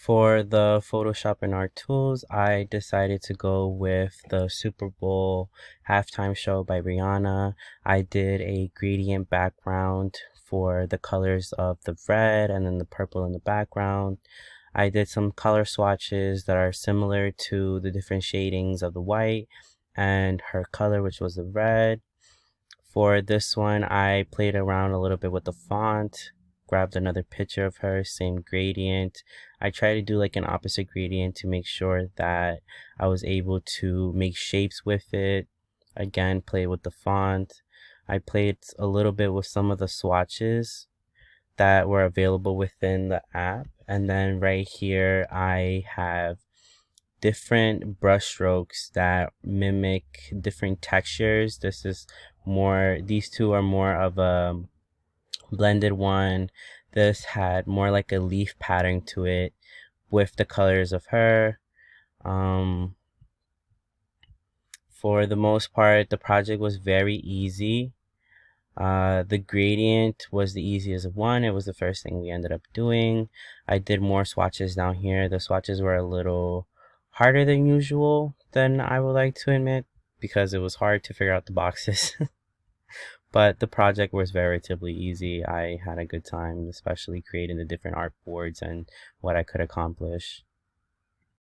For the Photoshop and art tools, I decided to go with the Super Bowl halftime show by Rihanna. I did a gradient background for the colors of the red and then the purple in the background. I did some color swatches that are similar to the different shadings of the white and her color, which was the red. For this one, I played around a little bit with the font, grabbed another picture of her, same gradient. I tried to do like an opposite gradient to make sure that I was able to make shapes with it. Again, play with the font. I played a little bit with some of the swatches that were available within the app. And then right here, I have different brush strokes that mimic different textures. These two are more of a blended one. This had more like a leaf pattern to it with the colors of her. Um, for the most part, the project was very easy. The gradient was the easiest one. It was the first thing we ended up doing. I did more swatches down here. The swatches were a little harder than usual, than I would like to admit, because it was hard to figure out the boxes. But the project was relatively easy. I had a good time, especially creating the different art boards and what I could accomplish.